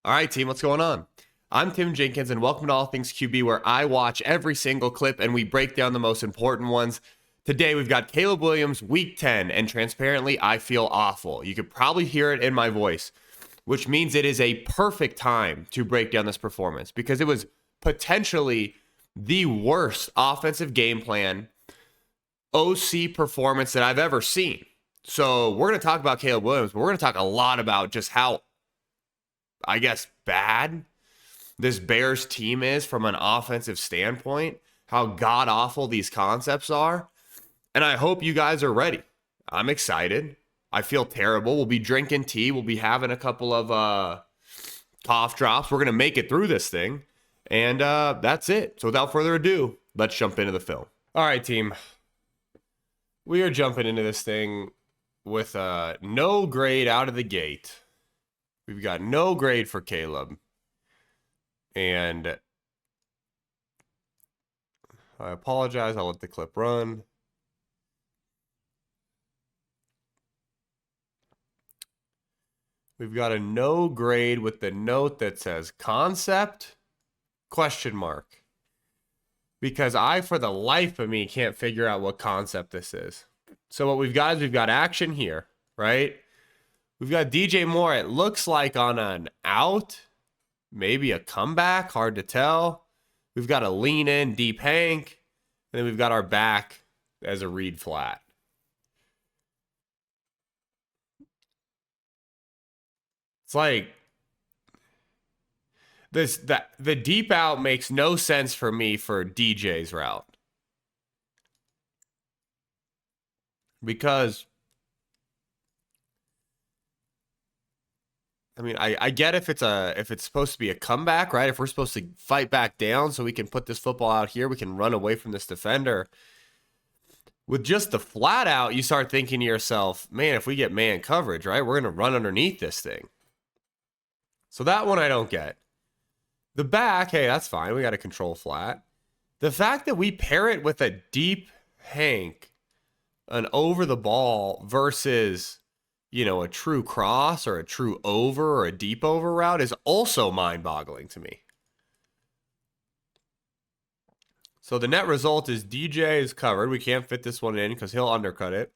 All right, team, what's going on? I'm Tim Jenkins, and welcome to All Things QB, where I watch every single clip and we break down the most important ones. Today, we've got Caleb Williams, Week 10, and transparently, I feel awful. You could probably hear it in my voice, which means it is a perfect time to break down this performance because it was potentially the worst offensive game plan, OC performance that I've ever seen. So we're going to talk about Caleb Williams, but we're going to talk a lot about just how, I guess, bad this Bears team is from an offensive standpoint, how god awful these concepts are. And I hope you guys are ready. I'm excited. I feel terrible. We'll be drinking tea. We'll be having a couple of cough drops. We're going to make it through this thing. And that's it. So without further ado, let's jump into the film. All right, team. We are jumping into this thing with no grade out of the gate. We've got no grade for Caleb. And I apologize. I'll let the clip run. We've got a no grade with the note that says concept, ? Because I, for the life of me, can't figure out what concept this is. So what we've got is we've got action here, right? We've got DJ Moore. It looks like on an out, maybe a comeback, hard to tell. We've got a lean in, deep Hank. And then we've got our back as a read flat. It's like the deep out makes no sense for me for DJ's route. Because I mean, I get if it's supposed to be a comeback, right? If we're supposed to fight back down so we can put this football out here, we can run away from this defender. With just the flat out, you start thinking to yourself, man, if we get man coverage, right, we're going to run underneath this thing. So that one I don't get. The back, hey, that's fine. We got a control flat. The fact that we pair it with a deep Hank, an over the ball versus, you know, a true cross or a true over or a deep over route is also mind-boggling to me. So the net result is DJ is covered. We can't fit this one in because he'll undercut it.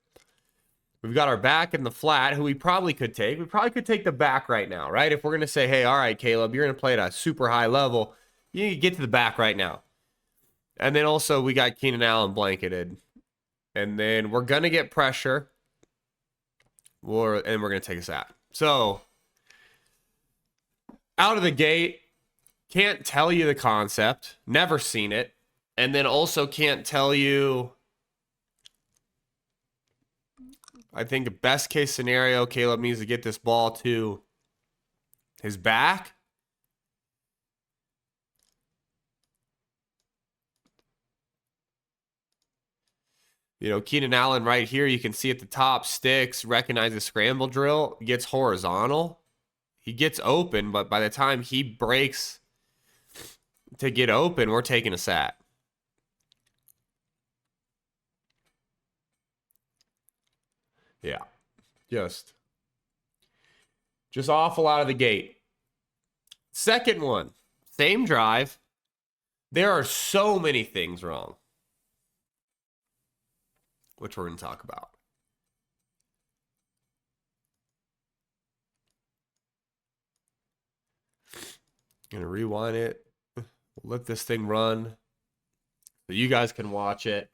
We've got our back in the flat, who we probably could take. We probably could take the back right now, right? If we're going to say, hey, all right, Caleb, you're going to play at a super high level, you need to get to the back right now. And then also we got Keenan Allen blanketed. And then we're going to get pressure. And we're going to take a sack. So, out of the gate, can't tell you the concept. Never seen it. And then also can't tell you, I think a best case scenario, Caleb needs to get this ball to his back. You know, Keenan Allen right here, you can see at the top, sticks, recognize the scramble drill, gets horizontal. He gets open, but by the time he breaks to get open, we're taking a sack. Yeah, just awful out of the gate. Second one, same drive. There are so many things wrong, which we're going to talk about. Going to rewind it. Let this thing run so you guys can watch it.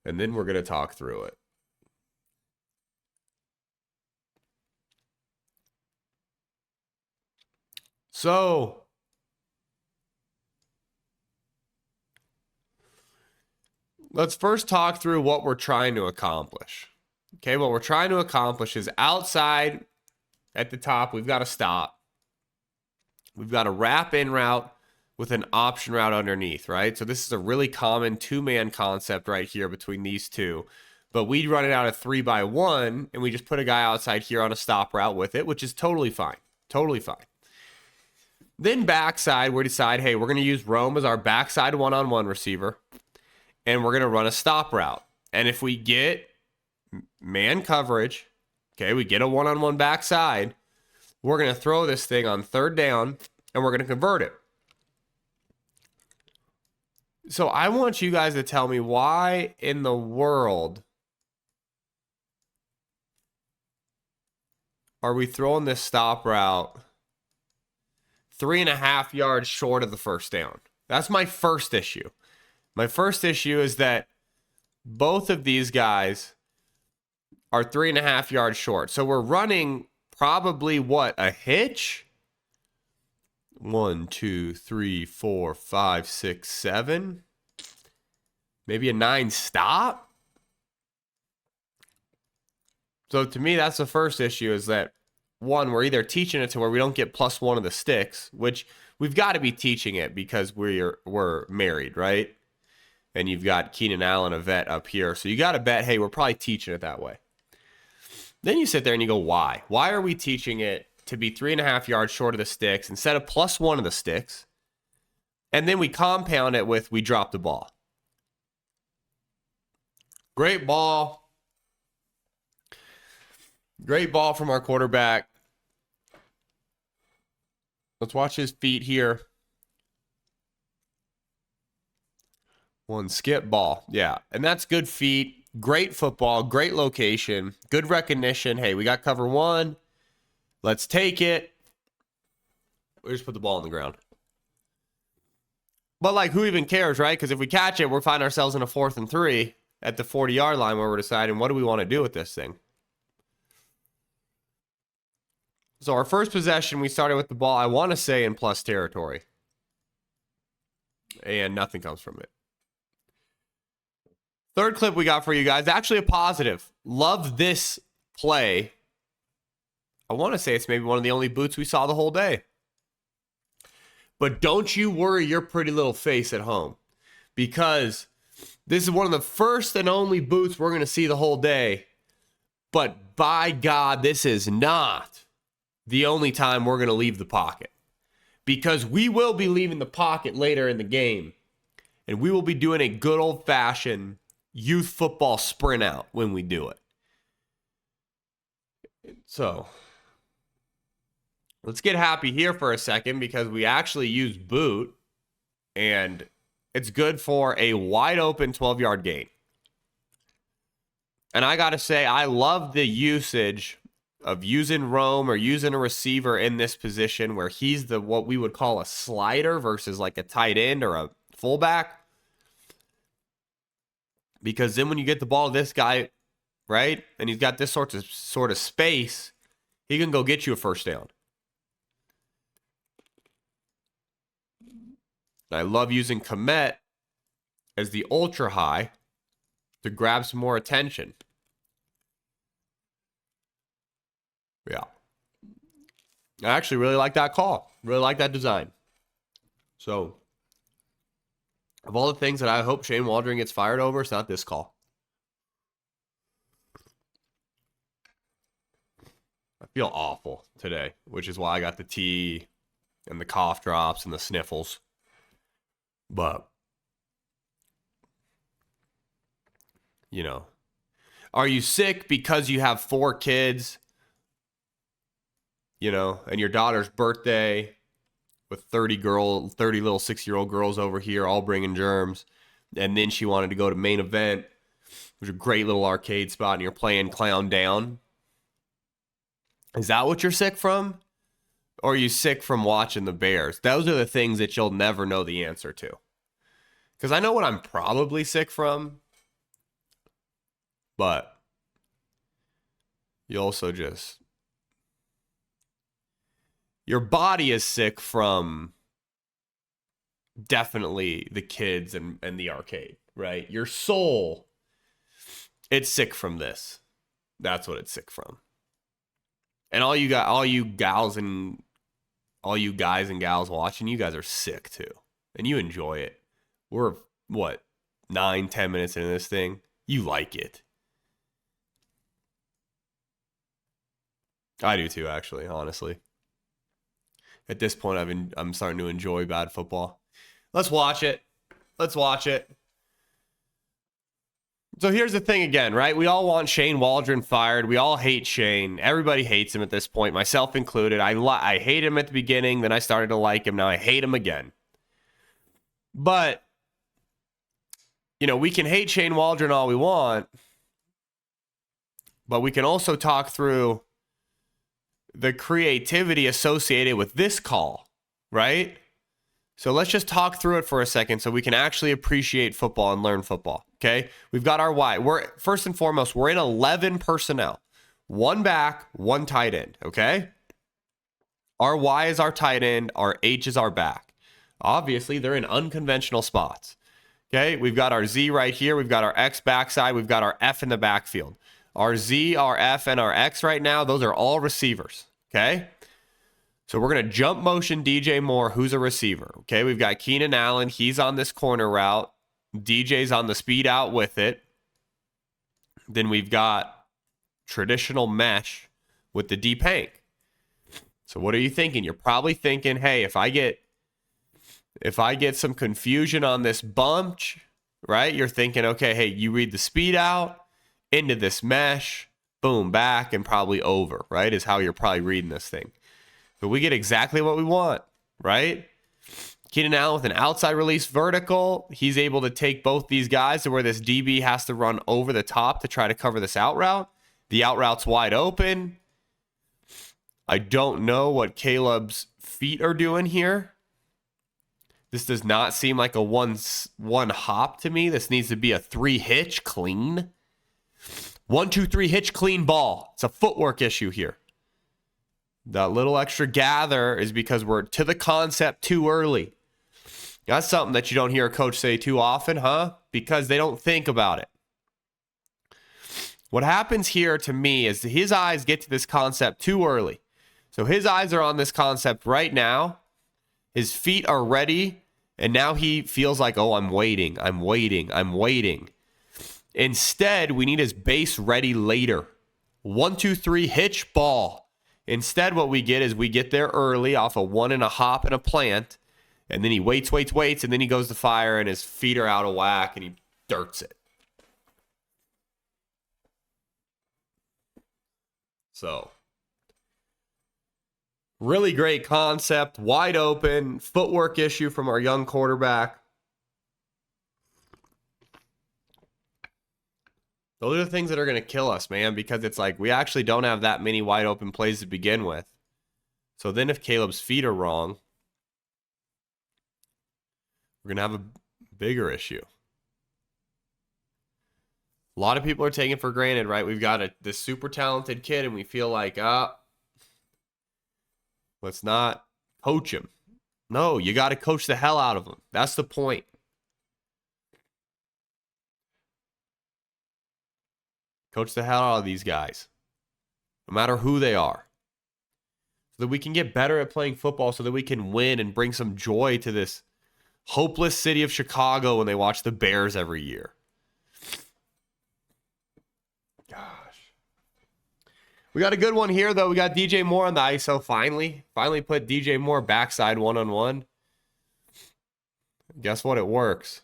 And then we're going to talk through it. So, let's first talk through what we're trying to accomplish. Okay, what we're trying to accomplish is outside at the top, we've got to stop. We've got a wrap in route with an option route underneath, right? So this is a really common two-man concept right here between these two. But we run it out of 3-by-1, and we just put a guy outside here on a stop route with it, which is totally fine. Totally fine. Then backside, we decide, hey, we're going to use Rome as our backside one-on-one receiver, and we're going to run a stop route. And if we get man coverage, okay, we get a one-on-one backside, We're going to throw this thing on third down, and we're going to convert it. So I want you guys to tell me why in the world are we throwing this stop route 3.5 yards short of the first down? That's my first issue. My first issue is that both of these guys are 3.5 yards short. So we're running probably what? A hitch? 1, 2, 3, 4, 5, 6, 7. Maybe a 9 stop. So to me, that's the first issue, is that, one, we're either teaching it to where we don't get +1 of the sticks, which we've got to be teaching it because we're married, right? And you've got Keenan Allen, a vet, up here. So you got to bet, hey, we're probably teaching it that way. Then you sit there and you go, why? Why are we teaching it to be 3.5 yards short of the sticks instead of +1 of the sticks? And then we compound it with, we drop the ball. Great ball. Great ball from our quarterback. Let's watch his feet here. One skip ball. Yeah, and that's good feet. Great football, great location, good recognition. Hey, we got cover one. Let's take it. We just put the ball on the ground. But, like, who even cares, right? Because if we catch it, we'll find ourselves in a 4th and 3 at the 40-yard line where we're deciding, what do we want to do with this thing? So our first possession, we started with the ball, I want to say, in plus territory. And nothing comes from it. Third clip we got for you guys, actually a positive. Love this play. I want to say it's maybe one of the only boots we saw the whole day. But don't you worry your pretty little face at home, because this is one of the first and only boots we're going to see the whole day. But by God, this is not the only time we're going to leave the pocket, because we will be leaving the pocket later in the game, and we will be doing a good old-fashioned youth football sprint out when we do it. So let's get happy here for a second, because we actually use boot, and it's good for a wide open 12-yard gain. And I got to say, I love the usage of using Rome or using a receiver in this position where he's the what we would call a slider versus like a tight end or a fullback. Because then when you get the ball to this guy, right, and he's got this sort of space, he can go get you a first down. I love using Komet as the ultra high to grab some more attention. Yeah. I actually really like that call. Really like that design. So, of all the things that I hope Shane Waldron gets fired over, it's not this call. I feel awful today, which is why I got the tea and the cough drops and the sniffles. But, you know, are you sick because you have 4 kids, you know, and your daughter's birthday with 30 little 6-year-old girls over here all bringing germs, and then she wanted to go to main event, which is a great little arcade spot, and you're playing Clown Down? Is that what you're sick from? Or are you sick from watching the Bears? Those are the things that you'll never know the answer to. Because I know what I'm probably sick from, but you also just... Your body is sick from definitely the kids and the arcade, right? Your soul, it's sick from this. That's what it's sick from. And all you guys and gals watching, you guys are sick too. And you enjoy it. We're, 9-10 minutes into this thing? You like it. I do too, actually, honestly. At this point, I'm starting to enjoy bad football. Let's watch it. So here's the thing again, right? We all want Shane Waldron fired. We all hate Shane. Everybody hates him at this point, myself included. I hate him at the beginning, then I started to like him. Now I hate him again. But, you know, we can hate Shane Waldron all we want, but we can also talk through the creativity associated with this call, right? So let's just talk through it for a second so we can actually appreciate football and learn football, okay? We've got our why. First and foremost, we're in 11 personnel. One back, one tight end, okay? Our Y is our tight end, our H is our back. Obviously, they're in unconventional spots, okay? We've got our Z right here. We've got our X backside. We've got our F in the backfield. Our Z, our F, and our X right now, those are all receivers, okay? So we're going to jump motion DJ Moore, who's a receiver. Okay, we've got Keenan Allen. He's on this corner route. DJ's on the speed out with it. Then we've got traditional mesh with the deep hank. So what are you thinking? You're probably thinking, hey, if I get some confusion on this bunch, right? You're thinking, okay, hey, you read the speed out into this mesh, boom, back, and probably over, right? Is how you're probably reading this thing. But we get exactly what we want, right? Keenan Allen with an outside release vertical. He's able to take both these guys to where this DB has to run over the top to try to cover this out route. The out route's wide open. I don't know what Caleb's feet are doing here. This does not seem like a one hop to me. This needs to be a 3 hitch clean. 1, 2, 3 hitch clean ball. It's a footwork issue here. That little extra gather is because we're to the concept too early. That's something that you don't hear a coach say too often, huh? Because they don't think about it. What happens here to me is his eyes get to this concept too early. So his eyes are on this concept right now. His feet are ready. And now he feels like, oh, I'm waiting. Instead, we need his base ready later. 1, 2, 3 hitch ball. Instead, what we get is we get there early off a 1 and a hop and a plant, and then he waits, and then he goes to fire, and his feet are out of whack, and he dirts it. So, really great concept, wide open, footwork issue from our young quarterback. Those are the things that are going to kill us, man, because it's like we actually don't have that many wide open plays to begin with. So then if Caleb's feet are wrong, we're going to have a bigger issue. A lot of people are taking for granted, right? We've got this super talented kid and we feel like, let's not coach him. No, you got to coach the hell out of him. That's the point. Coach the hell out of these guys, no matter who they are, so that we can get better at playing football, so that we can win and bring some joy to this hopeless city of Chicago when they watch the Bears every year. Gosh. We got a good one here, though. We got DJ Moore on the ISO finally. Finally put DJ Moore backside one-on-one. Guess what? It works.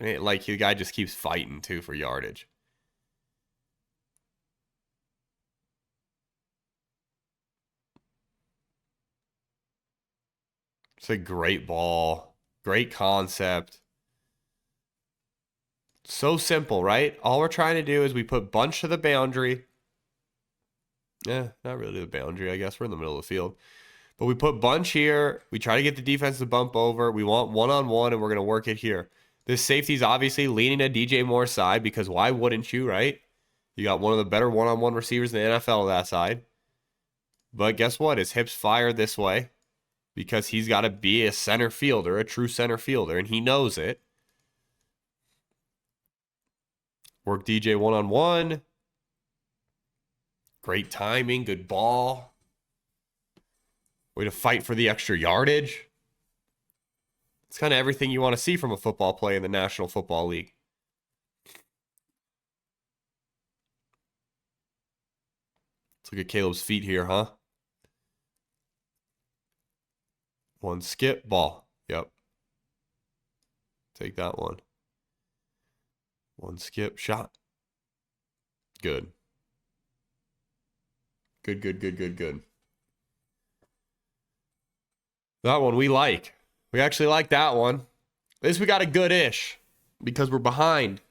And the guy just keeps fighting, too, for yardage. It's a great ball. Great concept. So simple, right? All we're trying to do is we put bunch to the boundary. Not really the boundary, I guess. We're in the middle of the field. But we put bunch here. We try to get the defense to bump over. We want one-on-one, and we're going to work it here. This safety's obviously leaning to DJ Moore's side because why wouldn't you, right? You got one of the better one-on-one receivers in the NFL on that side. But guess what? His hips fire this way because he's got to be a center fielder, a true center fielder, and he knows it. Work DJ one-on-one. Great timing, good ball. Way to fight for the extra yardage. It's kind of everything you want to see from a football play in the National Football League. Let's look at Caleb's feet here, huh? One skip, ball. Yep. Take that one. One skip, shot. Good. Good, good, good, good, good. That one we like. We actually like that one. At least we got a good-ish because we're behind.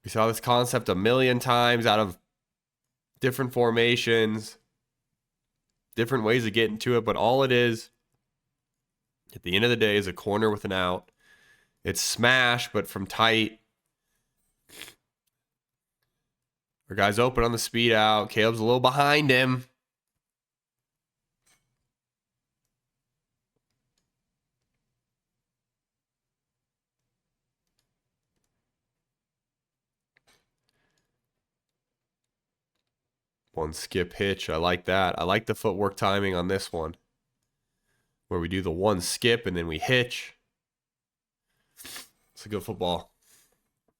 We saw this concept a million times out of different formations, different ways of getting to it, but all it is, at the end of the day, is a corner with an out. It's smash, but from tight. Our guy's open on the speed out. Caleb's a little behind him. One skip hitch. I like that. I like the footwork timing on this one, where we do the one skip and then we hitch. It's a good football.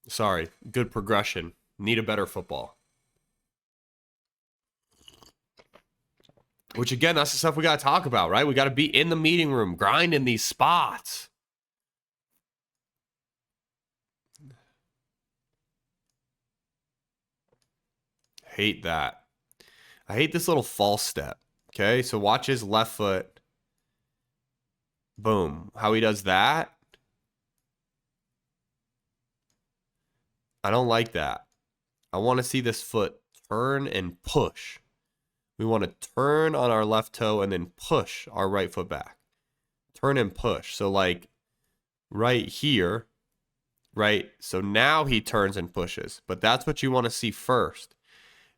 Sorry, good progression. Need a better football. Which, again, that's the stuff we got to talk about, right? We got to be in the meeting room, grinding these spots. Hate that. I hate this little false step. Okay, so watch his left foot. Boom. How he does that. I don't like that. I want to see this foot turn and push. We want to turn on our left toe and then push our right foot back. Turn and push. So like right here, right? So now he turns and pushes. But that's what you want to see first.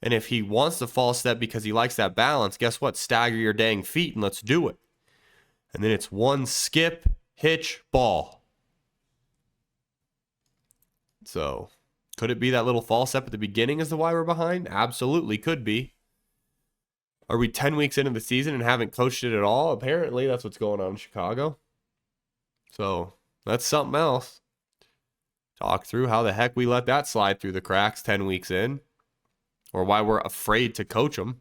And if he wants to false step because he likes that balance, guess what? Stagger your dang feet and let's do it. And then it's one skip, hitch, ball. So could it be that little false step at the beginning is the why we're behind? Absolutely could be. Are we 10 weeks into the season and haven't coached it at all? Apparently, that's what's going on in Chicago. So that's something else. Talk through how the heck we let that slide through the cracks 10 weeks in. Or why we're afraid to coach them.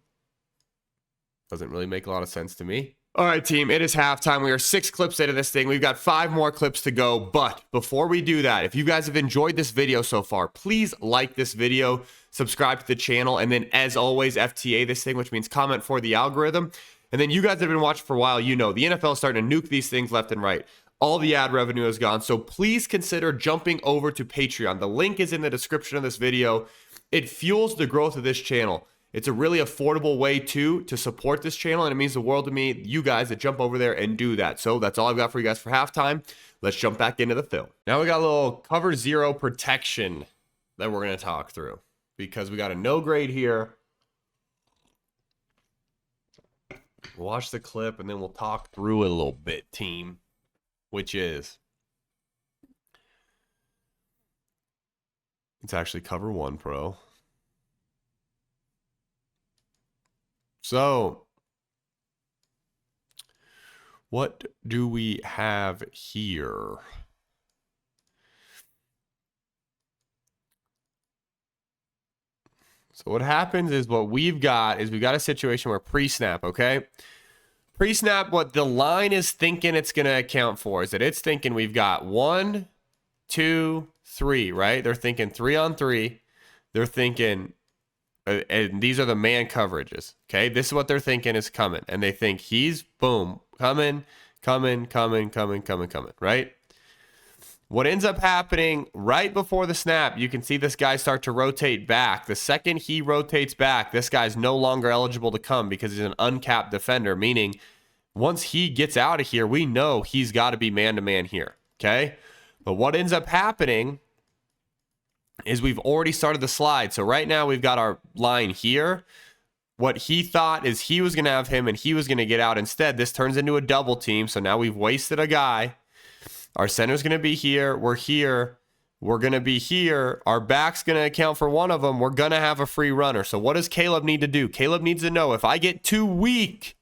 Doesn't really make a lot of sense to me. All right, team, it is halftime. We are 6 clips into this thing. We've got 5 more clips to go. But before we do that, if you guys have enjoyed this video so far, please like this video, subscribe to the channel, and then as always, FTA this thing, which means comment for the algorithm. And then you guys that have been watching for a while, you know the NFL is starting to nuke these things left and right. All the ad revenue is gone. So please consider jumping over to Patreon. The link is in the description of this video. It fuels the growth of this channel. It's a really affordable way to support this channel, and it means the world to me, you guys that jump over there and do that. So that's all I've got for you guys for halftime. Let's jump back into the film. Now we got a little cover zero protection that we're going to talk through because we got a no grade here. We'll watch the clip and then we'll talk through it a little bit, team, which is it's actually cover 1 pro. So, what do we have here? So what happens is what we've got a situation where pre-snap, okay? Pre-snap, what the line is thinking it's going to account for is that it's thinking we've got 1, 2, 3, right? They're thinking 3 on 3. They're thinking... and these are the man coverages, okay? This is what they're thinking is coming. And they think he's, boom, coming, right? What ends up happening right before the snap, you can see this guy start to rotate back. The second he rotates back, this guy's no longer eligible to come because he's an uncapped defender, meaning once he gets out of here, we know he's got to be man-to-man here, okay? But what ends up happening is we've already started the slide. So right now we've got our line here. What he thought is he was going to have him and he was going to get out. Instead, this turns into a double team. So now we've wasted a guy. Our center's going to be here. We're here. We're going to be here. Our back's going to account for one of them. We're going to have a free runner. So what does Caleb need to do? Caleb needs to know if I get too weak,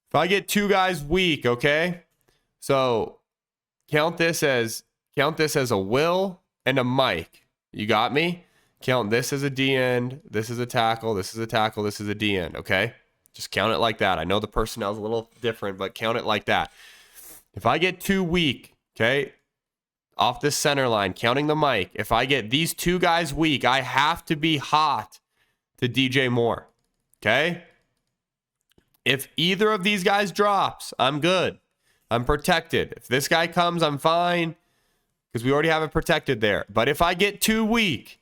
if I get 2 guys weak, okay? So count this as a Will and a Mike. You got me? Count this as a D end. This is a tackle. This is a tackle. This is a D end. Okay? Just count it like that. I know the personnel is a little different, but count it like that. If I get too weak, okay, off this center line, counting the mic, if I get these two guys weak, I have to be hot to DJ Moore. Okay? If either of these guys drops, I'm good. I'm protected. If this guy comes, I'm fine because we already have it protected there. But if I get too weak,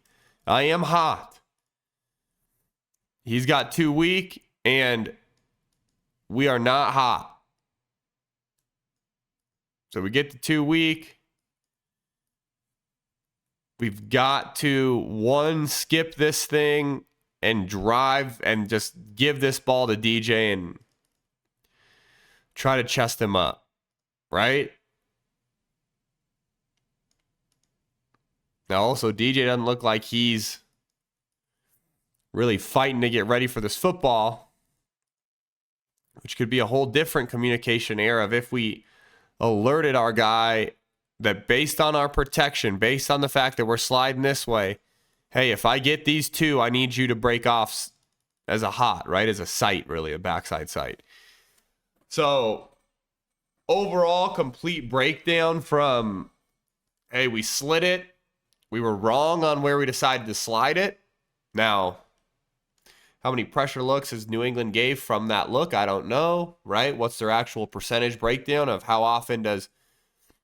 I am hot. He's got too weak, and we are not hot. So we get to too weak. We've got to, one, skip this thing and drive and just give this ball to DJ and try to chest him up, right? Now, also, DJ doesn't look like he's really fighting to get ready for this football, which could be a whole different communication era of if we alerted our guy that based on our protection, based on the fact that we're sliding this way, hey, if I get these two, I need you to break off as a hot, right? As a sight, really, a backside sight. So, overall, complete breakdown from, hey, we slid it. We were wrong on where we decided to slide it. Now, how many pressure looks has New England gave from that look? I don't know, right? What's their actual percentage breakdown of how often does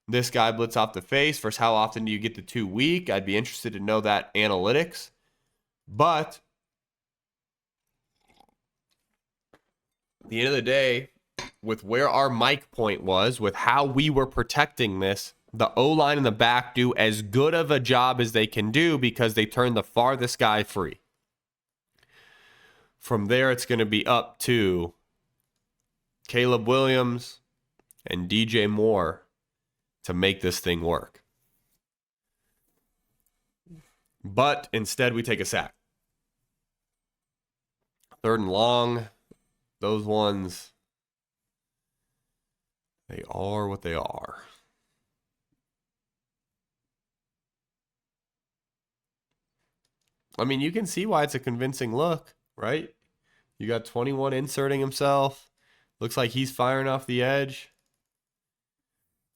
this guy blitz off the face versus how often do you get to too weak? I'd be interested to know that analytics. But at the end of the day, with where our mic point was, with how we were protecting this, the O-line in the back do as good of a job as they can do because they turn the farthest guy free. From there, it's going to be up to Caleb Williams and DJ Moore to make this thing work. But instead, we take a sack. 3rd and long, those ones, they are what they are. I mean, you can see why it's a convincing look, right? You got 21 inserting himself. Looks like he's firing off the edge.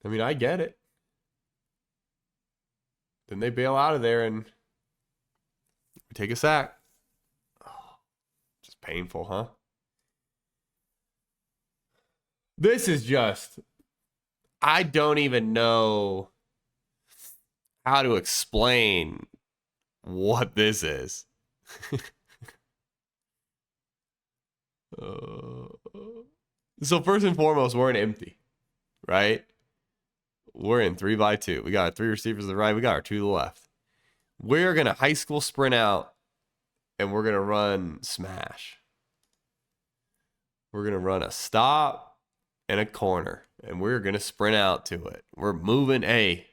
I mean, I get it. Then they bail out of there and we take a sack. Oh, just painful, huh? This is just, I don't even know how to explain what this is. So first and foremost, we're in empty, right? We're in 3x2. We got our 3 receivers to the right. We got our 2 to the left. We're going to high school sprint out, and we're going to run smash. We're going to run a stop and a corner, and we're going to sprint out to it. We're moving A.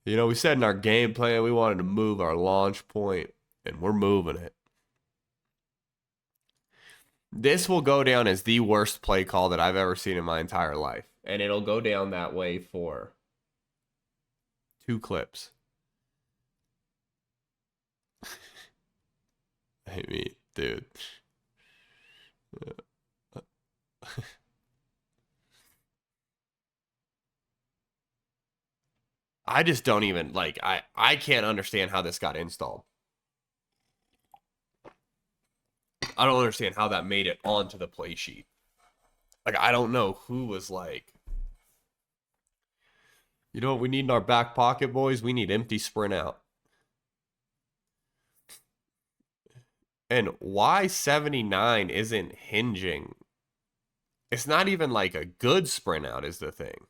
You know, we said in our game plan we wanted to move our launch point, and we're moving it. This will go down as the worst play call that I've ever seen in my entire life. And it'll go down that way for 2 clips. I mean, dude. I just don't even, like, I can't understand how this got installed. I don't understand how that made it onto the play sheet. Like, I don't know who was like, you know what we need in our back pocket, boys? We need empty sprint out. And why 79 isn't hinging? It's not even like a good sprint out is the thing.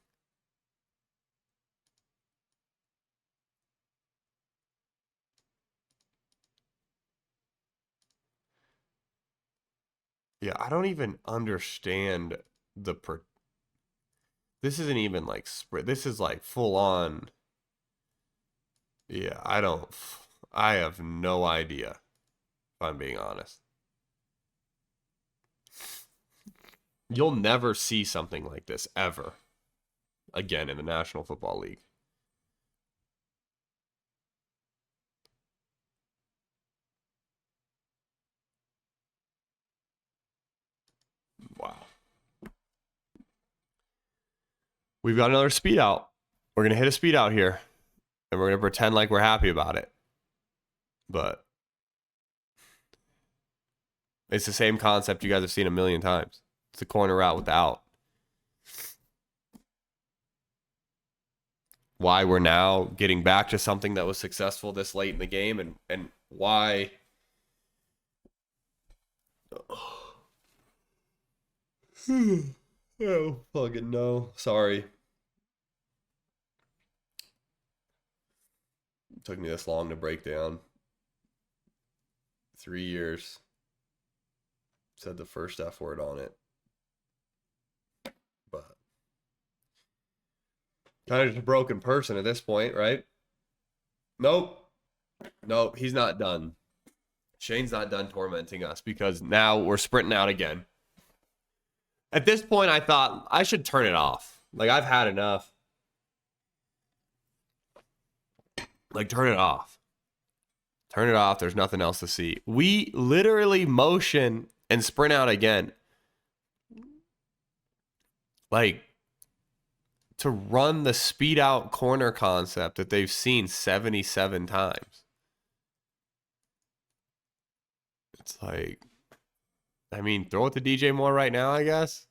Yeah, I don't even understand the this isn't even like sprint. This is like full on. Yeah, I have no idea, if I'm being honest. You'll never see something like this ever again in the National Football League. We've got another speed out. We're going to hit a speed out here, and we're going to pretend like we're happy about it. But it's the same concept you guys have seen a million times. It's a corner route with the out. Why we're now getting back to something that was successful this late in the game, and why... Oh, fucking no. Sorry. It took me this long to break down. 3 years. Said the first F word on it. But kind of just a broken person at this point, right? Nope. Nope, he's not done. Shane's not done tormenting us because now we're sprinting out again. At this point, I thought I should turn it off. Like, I've had enough. Like, turn it off. Turn it off. There's nothing else to see. We literally motion and sprint out again. Like, to run the speed out corner concept that they've seen 77 times. It's like, I mean, throw it to DJ Moore right now, I guess.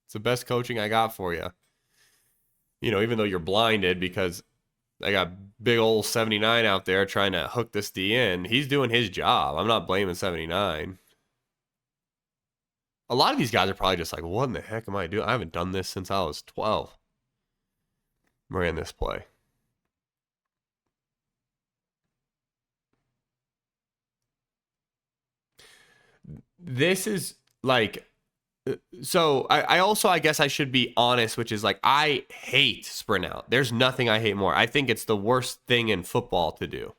It's the best coaching I got for you. You know, even though you're blinded because I got big old 79 out there trying to hook this D in. He's doing his job. I'm not blaming 79. A lot of these guys are probably just like, what in the heck am I doing? I haven't done this since I was 12. Ran this play. This is like, so I also, I guess I should be honest, which is like, I hate sprint out. There's nothing I hate more. I think it's the worst thing in football to do.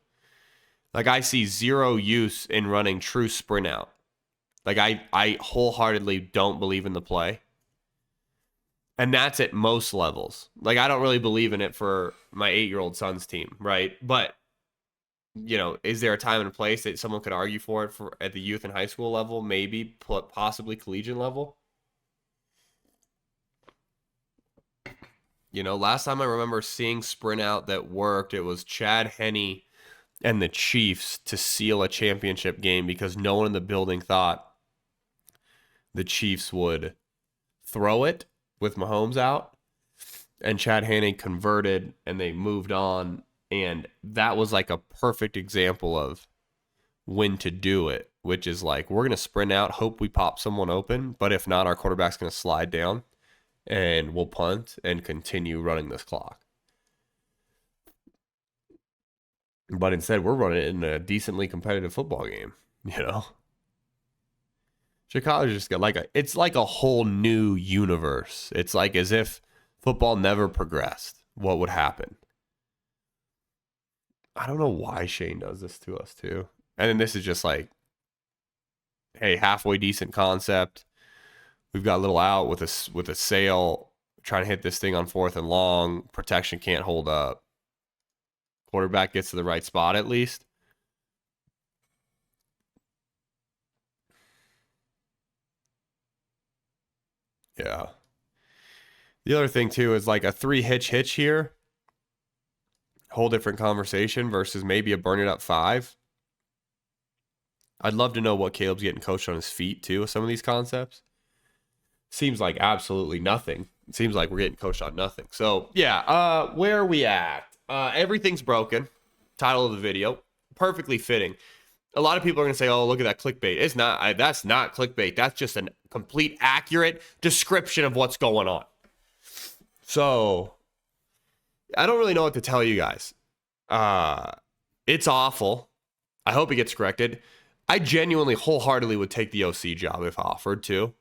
Like, I see zero use in running true sprint out. Like, I wholeheartedly don't believe in the play. And that's at most levels. Like, I don't really believe in it for my 8-year-old son's team, right? But, you know, is there a time and a place that someone could argue for it for at the youth and high school level, maybe possibly collegiate level? You know, last time I remember seeing sprint out that worked, it was Chad Henne and the Chiefs to seal a championship game because no one in the building thought the Chiefs would throw it with Mahomes out. And Chad Henne converted and they moved on. And that was like a perfect example of when to do it, which is like, we're going to sprint out, hope we pop someone open. But if not, our quarterback's going to slide down and we'll punt and continue running this clock. But instead, we're running it in a decently competitive football game, you know? Chicago's just got it's like a whole new universe. It's like as if football never progressed. What would happen? I don't know why Shane does this to us too. And then this is just like, hey, halfway decent concept. We've got a little out with a sail, trying to hit this thing on 4th and long. Protection can't hold up. Quarterback gets to the right spot at least. Yeah. The other thing too is like a 3 hitch here. Whole different conversation versus maybe a burn it up 5. I'd love to know what Caleb's getting coached on his feet too with some of these concepts. Seems like absolutely nothing. It seems like we're getting coached on nothing. So yeah, where are we at? Everything's broken. Title of the video. Perfectly fitting. A lot of people are going to say, oh, look at that clickbait. It's not. That's not clickbait. That's just a complete accurate description of what's going on. So I don't really know what to tell you guys. It's awful. I hope it gets corrected. I genuinely, wholeheartedly would take the OC job if offered to.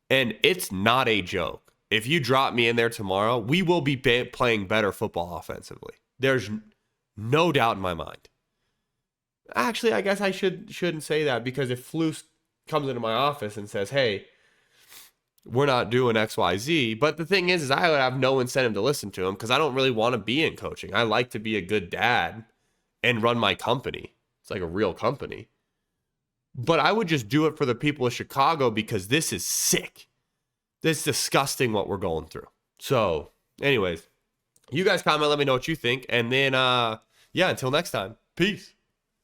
And it's not a joke. If you drop me in there tomorrow, we will be playing better football offensively. There's no doubt in my mind. Actually, I guess I shouldn't say that, because if Flus comes into my office and says, hey, we're not doing X, Y, Z. But the thing is I would have no incentive to listen to him because I don't really want to be in coaching. I like to be a good dad and run my company. It's like a real company. But I would just do it for the people of Chicago because this is sick. This is disgusting what we're going through. So, anyways, you guys comment, let me know what you think. And then, yeah, until next time, peace.